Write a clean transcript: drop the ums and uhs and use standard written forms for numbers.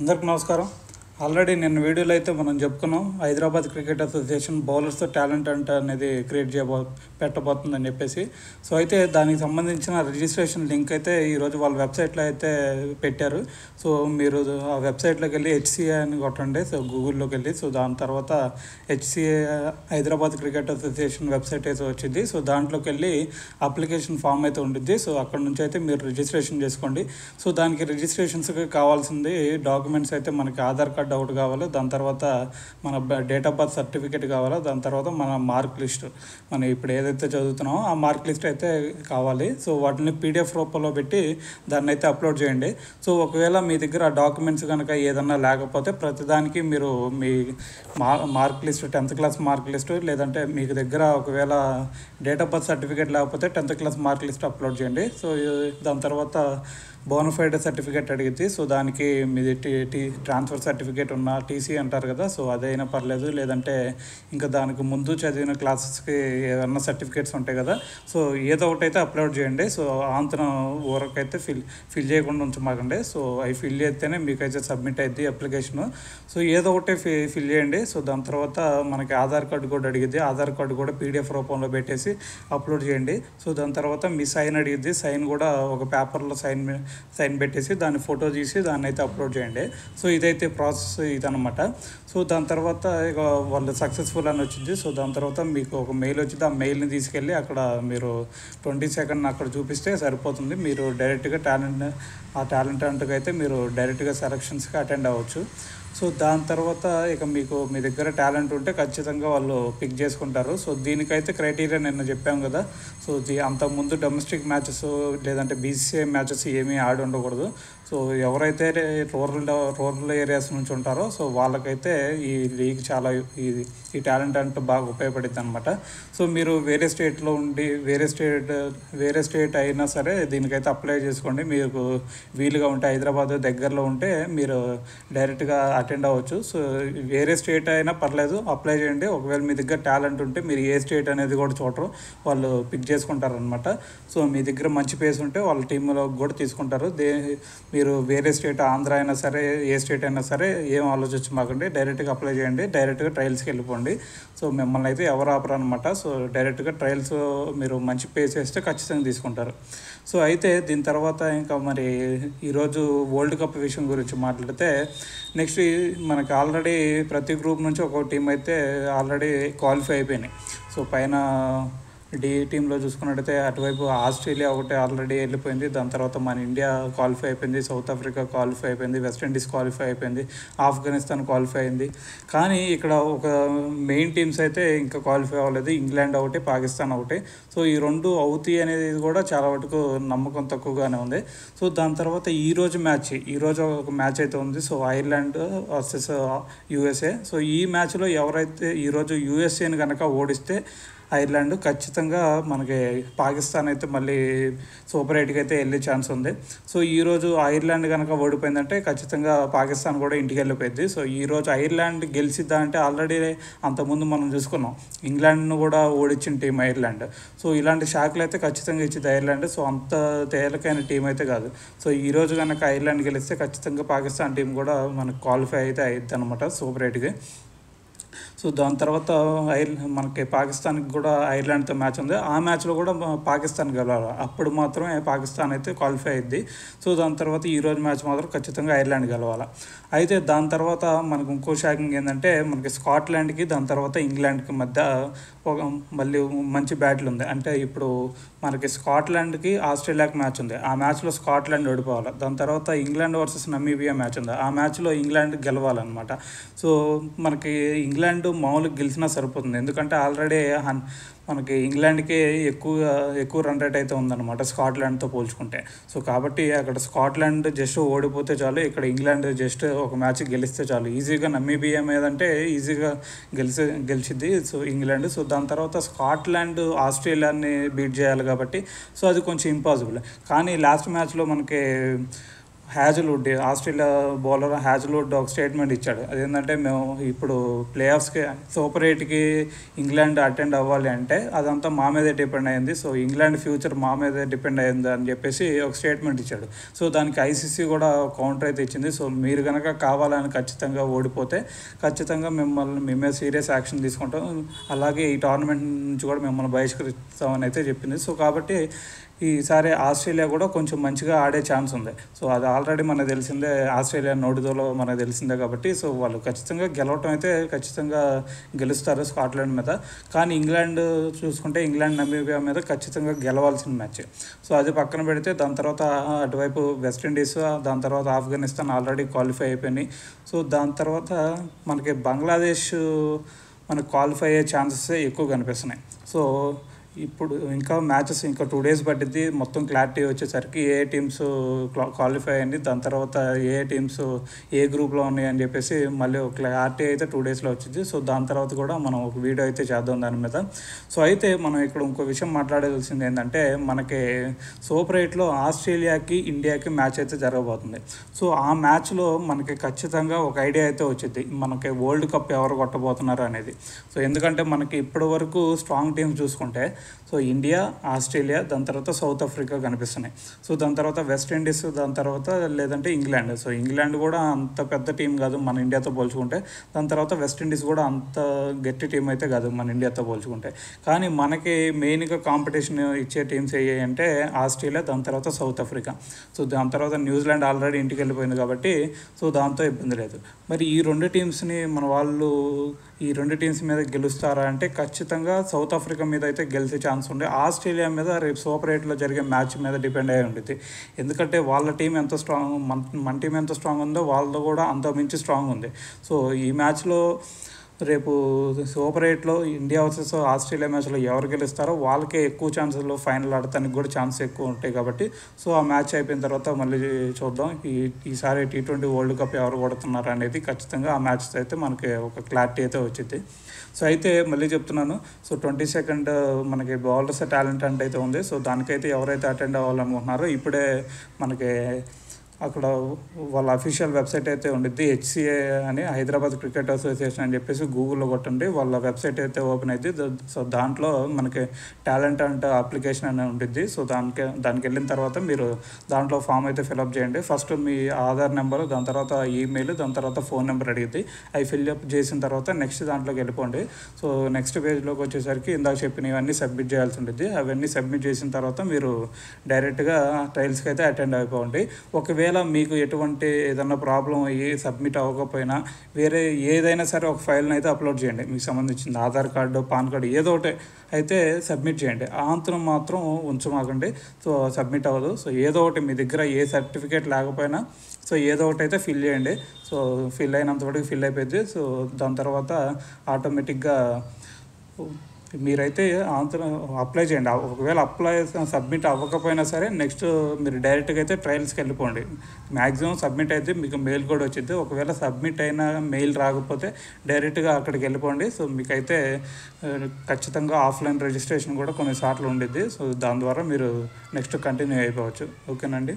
అందరికి నమస్కారం. ఆల్రెడీ నిన్న వీడియోలో అయితే మనం చెప్పుకున్నాం, హైదరాబాద్ క్రికెట్ అసోసియేషన్ బౌలర్స్తో టాలెంట్ అంట అనేది క్రియేట్ పెట్టబోతుందని చెప్పేసి. సో అయితే దానికి సంబంధించిన రిజిస్ట్రేషన్ లింక్ అయితే ఈరోజు వాళ్ళ వెబ్సైట్లో అయితే పెట్టారు. సో మీరు ఆ వెబ్సైట్లోకి వెళ్ళి హెచ్సిఏ అని కొట్టండి. సో గూగుల్లోకి వెళ్ళి సో దాని తర్వాత HCA Hyderabad cricket association website అయితే వచ్చింది. సో దాంట్లోకి వెళ్ళి అప్లికేషన్ ఫామ్ అయితే ఉంటుంది. సో అక్కడ నుంచి అయితే మీరు రిజిస్ట్రేషన్ చేసుకోండి. సో దానికి రిజిస్ట్రేషన్స్కి కావాల్సింది డాక్యుమెంట్స్ అయితే మనకి ఆధార్ కార్డ్ ఒకటి కావాలి, దాని తర్వాత మన డేట్ ఆఫ్ బర్త్ సర్టిఫికేట్ కావాలి, దాని తర్వాత మన మార్క్ లిస్ట్, మనం ఇప్పుడు ఏదైతే చదువుతున్నామో ఆ మార్క్ లిస్ట్ అయితే కావాలి. సో వాటిని పీడిఎఫ్ రూపంలో పెట్టి దాన్ని అయితే అప్లోడ్ చేయండి. సో ఒకవేళ మీ దగ్గర ఆ డాక్యుమెంట్స్ కనుక ఏదన్నా లేకపోతే ప్రతిదానికి మీరు మీ mark list, 10th class mark list, లేదంటే మీకు దగ్గర ఒకవేళ డేట్ ఆఫ్ బర్త్ సర్టిఫికేట్ లేకపోతే 10th class mark list upload చేయండి. సో దాని తర్వాత బోనఫైడ్ సర్టిఫికేట్ అడిగిద్ది. సో దానికి మీది ట్రాన్స్ఫర్ సర్టిఫికేట్ ఉన్న టీసీ అంటారు కదా, సో అదైనా పర్లేదు, లేదంటే ఇంకా దానికి ముందు చదివిన క్లాసెస్కి ఏమన్నా సర్టిఫికేట్స్ ఉంటాయి కదా, సో ఏదో ఒకటి అయితే అప్లోడ్ చేయండి. సో ఆంతరం ఊరకైతే ఫిల్ చేయకుండా ఉంచమాకండి. సో అవి ఫిల్ చేస్తేనే మీకైతే సబ్మిట్ అయింది అప్లికేషను. సో ఏదో ఒకటి ఫిల్ చేయండి. సో దాని తర్వాత మనకి ఆధార్ కార్డు కూడా అడిగిద్ది. ఆధార్ కార్డు కూడా పీడిఎఫ్ రూపంలో పెట్టేసి అప్లోడ్ చేయండి. సో దాని తర్వాత మీ సైన్ అడిగిద్ది. సైన్ కూడా ఒక పేపర్లో సైన్ పెట్టేసి దాన్ని ఫోటో తీసి దాన్ని అయితే అప్లోడ్ చేయండి. సో ఇదైతే ప్రాసెస్ ఇదనమాట. సో దాని తర్వాత ఇక వాళ్ళు సక్సెస్ఫుల్ అని వచ్చింది. సో దాని తర్వాత మీకు ఒక మెయిల్ వచ్చింది. ఆ మెయిల్ని తీసుకెళ్ళి అక్కడ మీరు 22nd అక్కడ చూపిస్తే సరిపోతుంది. మీరు డైరెక్ట్గా టాలెంట్ అంటూ అయితే మీరు డైరెక్ట్గా సెలక్షన్స్కి అటెండ్ అవ్వచ్చు. సో దాని తర్వాత ఇక మీకు మీ దగ్గర టాలెంట్ ఉంటే ఖచ్చితంగా వాళ్ళు పిక్ చేసుకుంటారు. సో దీనికైతే క్రైటీరియా నిన్న చెప్పాం కదా. సో అంతకుముందు డొమెస్టిక్ మ్యాచెస్ లేదంటే బీసీసీఐ మ్యాచెస్ ఏమీ ఆడి ఉండకూడదు. సో ఎవరైతే రూరల్ ఏరియాస్ నుంచి ఉంటారో సో వాళ్ళకైతే ఈ లీగ్ చాలా ఈ టాలెంట్ అంటే బాగా ఉపయోగపడుతుంది అనమాట. సో మీరు వేరే స్టేట్లో ఉండి వేరే స్టేట్ అయినా సరే దీనికైతే అప్లై చేసుకోండి. మీకు వీలుగా ఉంటే హైదరాబాద్ దగ్గరలో ఉంటే మీరు డైరెక్ట్గా అటెండ్ అవ్వచ్చు. సో వేరే స్టేట్ అయినా పర్లేదు, అప్లై చేయండి. ఒకవేళ మీ దగ్గర టాలెంట్ ఉంటే మీరు ఏ స్టేట్ అనేది కూడా చూడరు, వాళ్ళు పిక్ చేసుకుంటారనమాట. సో మీ దగ్గర మంచి పేస్ ఉంటే వాళ్ళ టీంలో కూడా తీసుకుంటారు. మీరు వేరే స్టేట్, ఆంధ్ర అయినా సరే ఏ స్టేట్ అయినా సరే ఏం ఆలోచించమాకండి, డైరెక్ట్గా అప్లై చేయండి, డైరెక్ట్గా ట్రయల్స్కి వెళ్ళిపోండి. సో మిమ్మల్ని అయితే ఎవరు ఆపరు అనమాట. సో డైరెక్ట్గా ట్రయల్స్ మీరు మంచి పే చేస్తే ఖచ్చితంగా తీసుకుంటారు. సో అయితే దీని తర్వాత ఇంకా మరి ఈరోజు వరల్డ్ కప్ విషయం గురించి మాట్లాడితే నెక్స్ట్ మనకి ఆల్రెడీ ప్రతి గ్రూప్ నుంచి ఒక టీం అయితే ఆల్రెడీ క్వాలిఫై అయిపోయినాయి. సో పైన డి టీంలో చూసుకున్నట్టయితే అటువైపు ఆస్ట్రేలియా ఒకటి ఆల్రెడీ వెళ్ళిపోయింది. దాని తర్వాత మన ఇండియా క్వాలిఫై అయిపోయింది, సౌత్ ఆఫ్రికా క్వాలిఫై అయిపోయింది, వెస్టిండీస్ క్వాలిఫై అయిపోయింది, ఆఫ్ఘనిస్తాన్ క్వాలిఫై అయింది. కానీ ఇక్కడ ఒక మెయిన్ టీమ్స్ అయితే ఇంకా క్వాలిఫై అవ్వలేదు, ఇంగ్లాండ్ ఒకటి, పాకిస్తాన్ ఒకటి. సో ఈ రెండు అవుతాయి అనేది కూడా చాలా వరకు నమ్మకం తక్కువగానే ఉంది. సో దాని తర్వాత ఈరోజు ఒక మ్యాచ్ అయితే ఉంది. So Ireland versus USA. So ఈ మ్యాచ్లో ఎవరైతే ఈరోజు యూఎస్ఏని కనుక ఓడిస్తే ఐర్లాండ్ ఖచ్చితంగా మనకి పాకిస్తాన్ అయితే మళ్ళీ సూపర్ 8కి అయితే వెళ్ళే ఛాన్స్ ఉంది. సో ఈరోజు ఐర్లాండ్ కనుక ఓడిపోయిందంటే ఖచ్చితంగా పాకిస్తాన్ కూడా ఇంటికి వెళ్ళిపోయింది. సో ఈరోజు ఐర్లాండ్ గెలిచిద్దా అంటే ఆల్రెడీ అంతకుముందు మనం చూసుకున్నాం, ఇంగ్లాండ్ను కూడా ఓడించిన టీం ఐర్లాండ్. సో ఇలాంటి షాక్లు అయితే ఖచ్చితంగా ఇచ్చింది ఐర్లాండ్. సో అంత తేలికైన టీం అయితే కాదు. సో ఈరోజు కనుక ఐర్లాండ్ గెలిస్తే ఖచ్చితంగా పాకిస్తాన్ టీం కూడా మనకు క్వాలిఫై అయితే అయ్యిద్ది అనమాట సూపర్ 8కి. సో దాని తర్వాత మనకి పాకిస్తాన్కి కూడా ఐర్లాండ్తో మ్యాచ్ ఉంది. ఆ మ్యాచ్లో కూడా పాకిస్తాన్ గెలవాలి, అప్పుడు మాత్రమే పాకిస్తాన్ అయితే క్వాలిఫై అయ్యిద్ది. సో దాని తర్వాత ఈరోజు మ్యాచ్ మాత్రం ఖచ్చితంగా ఐర్లాండ్ గెలవాలి. అయితే దాని తర్వాత మనకు ఇంకో షాకింగ్ ఏంటంటే మనకి స్కాట్లాండ్కి దాని తర్వాత ఇంగ్లాండ్కి మధ్య ఒక మళ్ళీ మంచి బ్యాటిల్ ఉంది. అంటే ఇప్పుడు మనకి స్కాట్లాండ్కి ఆస్ట్రేలియాకి మ్యాచ్ ఉంది. ఆ మ్యాచ్లో స్కాట్లాండ్ ఓడిపోవాలి. దాని తర్వాత ఇంగ్లాండ్ వర్సెస్ నమీబియా మ్యాచ్ ఉంది. ఆ మ్యాచ్లో ఇంగ్లాండ్ గెలవాలన్నమాట. సో మనకి ఇంగ్లాండ్ మామూలుగా గెలిచినా సరిపోతుంది, ఎందుకంటే ఆల్రెడీ మనకి ఇంగ్లాండ్కే ఎక్కువ రన్ రేట్ అయితే ఉందన్నమాట స్కాట్లాండ్తో పోల్చుకుంటే. సో కాబట్టి అక్కడ స్కాట్లాండ్ జస్ట్ ఓడిపోతే చాలు, ఇక్కడ ఇంగ్లాండ్ జస్ట్ ఒక మ్యాచ్ గెలిస్తే చాలు. ఈజీగా నమీబియా మీద అంటే ఈజీగా గెలిచిద్ది సో ఇంగ్లాండ్. సో దాని తర్వాత స్కాట్లాండ్ ఆస్ట్రేలియాని బీట్ చేయాలి కాబట్టి సో అది కొంచెం ఇంపాసిబుల్. కానీ లాస్ట్ మ్యాచ్లో మనకి హ్యాజల్వుడ్ ఆస్ట్రేలియా బౌలర్ హ్యాజల్వుడ్ ఒక స్టేట్మెంట్ ఇచ్చాడు. అదేంటంటే మేము ఇప్పుడు ప్లే ఆఫ్స్కి సూపర్ 8కి ఇంగ్లాండ్ అటెండ్ అవ్వాలి అంటే అదంతా మా మీదే డిపెండ్ అయింది. సో ఇంగ్లాండ్ ఫ్యూచర్ మా మీదే డిపెండ్ అయింది అని చెప్పేసి ఒక స్టేట్మెంట్ ఇచ్చాడు. సో దానికి ఐసీసీ కూడా కౌంటర్ అయితే ఇచ్చింది. సో మీరు కనుక కావాలని ఖచ్చితంగా ఓడిపోతే ఖచ్చితంగా మేమే సీరియస్ యాక్షన్ తీసుకుంటాం, అలాగే ఈ టోర్నమెంట్ నుంచి కూడా మిమ్మల్ని బహిష్కరిస్తామని అయితే చెప్పింది. సో కాబట్టి ఈసారి ఆస్ట్రేలియా కూడా కొంచెం మంచిగా ఆడే ఛాన్స్ ఉంది. సో అది ఆల్రెడీ మనకు తెలిసిందే, ఆస్ట్రేలియా నోటిదోలో మనకు తెలిసిందే కాబట్టి సో వాళ్ళు ఖచ్చితంగా గెలవటం అయితే ఖచ్చితంగా గెలుస్తారు స్కాట్లాండ్ మీద. కానీ ఇంగ్లాండ్ చూసుకుంటే ఇంగ్లాండ్ నమీబియా మీద ఖచ్చితంగా గెలవాల్సిన మ్యాచ్. సో అది పక్కన పెడితే దాని తర్వాత అటువైపు వెస్టిండీస్, దాని తర్వాత ఆఫ్ఘనిస్తాన్ ఆల్రెడీ క్వాలిఫై అయిపోయినాయి. సో దాని తర్వాత మనకి బంగ్లాదేశ్ మనకు క్వాలిఫై అయ్యే ఛాన్సెస్ ఎక్కువ కనిపిస్తున్నాయి. సో ఇప్పుడు ఇంకా మ్యాచెస్ ఇంకా 2 days పట్టింది మొత్తం క్లారిటీ వచ్చేసరికి ఏ టీమ్స్ క్వాలిఫై అయింది, దాని తర్వాత ఏ టీమ్స్ ఏ గ్రూప్లో ఉన్నాయి అని చెప్పేసి మళ్ళీ ఒక క్లారిటీ అయితే 2 daysలో వచ్చింది. సో దాని తర్వాత కూడా మనం ఒక వీడియో అయితే చేద్దాం దాని మీద. సో అయితే మనం ఇక్కడ ఇంకో విషయం మాట్లాడాల్సింది ఏంటంటే మనకి సూపర్ 8లో ఆస్ట్రేలియాకి ఇండియాకి మ్యాచ్ అయితే జరగబోతుంది. సో ఆ మ్యాచ్లో మనకి ఖచ్చితంగా ఒక ఐడియా అయితే వచ్చింది, మనకి వరల్డ్ కప్ ఎవరు కొట్టబోతున్నారు అనేది. సో ఎందుకంటే మనకి ఇప్పటి వరకు స్ట్రాంగ్ టీమ్స్ చూసుకుంటే సో ఇండియా, ఆస్ట్రేలియా, దాని తర్వాత సౌత్ ఆఫ్రికా కనిపిస్తున్నాయి. సో దాని తర్వాత వెస్టిండీస్, దాని తర్వాత లేదంటే ఇంగ్లాండ్. సో ఇంగ్లాండ్ కూడా అంత పెద్ద టీం కాదు మన ఇండియాతో పోల్చుకుంటే. దాని తర్వాత వెస్టిండీస్ కూడా అంత గట్టి టీం అయితే కాదు మన ఇండియాతో పోల్చుకుంటే. కానీ మనకి మెయిన్గా కాంపిటీషన్ ఇచ్చే టీమ్స్ అంటే ఆస్ట్రేలియా, దాని తర్వాత సౌత్ ఆఫ్రికా. సో దాని తర్వాత న్యూజిలాండ్ ఆల్రెడీ ఇంటికి వెళ్ళిపోయింది కాబట్టి సో దాంతో ఇబ్బంది లేదు. మరి ఈ 2 టీమ్స్ని మన వాళ్ళు ఈ 2 టీమ్స్ మీద గెలుస్తారా అంటే ఖచ్చితంగా సౌత్ ఆఫ్రికా మీద అయితే గెలిచే ఛాన్స్ ఉంది. ఆస్ట్రేలియా మీద రేపు సూపర్ 8లో జరిగే మ్యాచ్ మీద డిపెండ్ అయి ఉంటుంది. ఎందుకంటే వాళ్ళ టీం ఎంత స్ట్రాంగ్, మన టీం ఎంత స్ట్రాంగ్ ఉందో వాళ్ళతో కూడా అంత మించి స్ట్రాంగ్ ఉంది. సో ఈ మ్యాచ్లో రేపు సూపర్ 8లో ఇండియా వర్సెస్ ఆస్ట్రేలియా మ్యాచ్లో ఎవరు గెలుస్తారో వాళ్ళకే ఎక్కువ ఛాన్సులు ఫైనల్ ఆడటానికి కూడా ఛాన్స్ ఎక్కువ ఉంటాయి కాబట్టి సో ఆ మ్యాచ్ అయిపోయిన తర్వాత మళ్ళీ చూద్దాం ఈసారి T20 వరల్డ్ కప్ ఎవరు కొడుతున్నారు అనేది. ఖచ్చితంగా ఆ మ్యాచ్ అయితే మనకి ఒక క్లారిటీ అయితే వచ్చింది. సో అయితే మళ్ళీ చెప్తున్నాను, సో 22nd మనకి బౌలర్స్ టాలెంట్ అంటే అయితే ఉంది. సో దానికైతే ఎవరైతే అటెండ్ అవ్వాలనుకుంటున్నారో ఇప్పుడే మనకి అక్కడ వాళ్ళ అఫీషియల్ వెబ్సైట్ అయితే ఉండిద్ది, HCA అని, హైదరాబాద్ క్రికెట్ అసోసియేషన్ అని చెప్పేసి గూగుల్లో కొట్టండి, వాళ్ళ వెబ్సైట్ అయితే ఓపెన్ అవుతుంది. సో దాంట్లో మనకి టాలెంట్ అంటే అప్లికేషన్ అని ఉంటుంది. సో దానికి వెళ్ళిన తర్వాత మీరు దాంట్లో ఫామ్ అయితే ఫిల్అప్ చేయండి. ఫస్ట్ మీ ఆధార్ నెంబరు, దాని తర్వాత ఈమెయిల్, దాని తర్వాత ఫోన్ నెంబర్ అడిగింది. అవి ఫిల్అప్ చేసిన తర్వాత నెక్స్ట్ దాంట్లోకి వెళ్ళిపోండి. సో నెక్స్ట్ పేజ్లోకి వచ్చేసరికి ఇందాక చెప్పినవన్నీ సబ్మిట్ చేయాల్సి ఉంటుంది. అవన్నీ సబ్మిట్ చేసిన తర్వాత మీరు డైరెక్ట్గా ట్రయల్స్కి అయితే అటెండ్ అయిపోండి. ఒకవేళ మీకు ఎటువంటి ఏదైనా ప్రాబ్లం అయ్యి సబ్మిట్ అవ్వకపోయినా వేరే ఏదైనా సరే ఒక ఫైల్ని అయితే అప్లోడ్ చేయండి, మీకు సంబంధించింది ఆధార్ కార్డు, పాన్ కార్డు ఏదో ఒకటి అయితే సబ్మిట్ చేయండి. ఆంతరం మాత్రం ఉంచమాకండి, సో సబ్మిట్ అవ్వదు. సో ఏదో ఒకటి మీ దగ్గర ఏ సర్టిఫికేట్ లేకపోయినా సో ఏదో ఒకటి అయితే ఫిల్ చేయండి. సో ఫిల్ అయినంత వరకు ఫిల్ అయిపోయింది. సో దాని తర్వాత ఆటోమేటిక్గా మీరైతే అప్లై చేయండి. ఒకవేళ సబ్మిట్ అవ్వకపోయినా సరే నెక్స్ట్ మీరు డైరెక్ట్గా అయితే ట్రయల్స్కి వెళ్ళిపోండి. మ్యాక్సిమం సబ్మిట్ అయితే మీకు మెయిల్ కూడా వచ్చింది. ఒకవేళ సబ్మిట్ అయినా మెయిల్ రాకపోతే డైరెక్ట్గా అక్కడికి వెళ్ళిపోండి. సో మీకైతే ఖచ్చితంగా ఆఫ్లైన్ రిజిస్ట్రేషన్ కూడా కొన్నిసార్లు ఉండిద్ది. సో దాని ద్వారా మీరు నెక్స్ట్ కంటిన్యూ అయిపోవచ్చు. ఓకేనండి.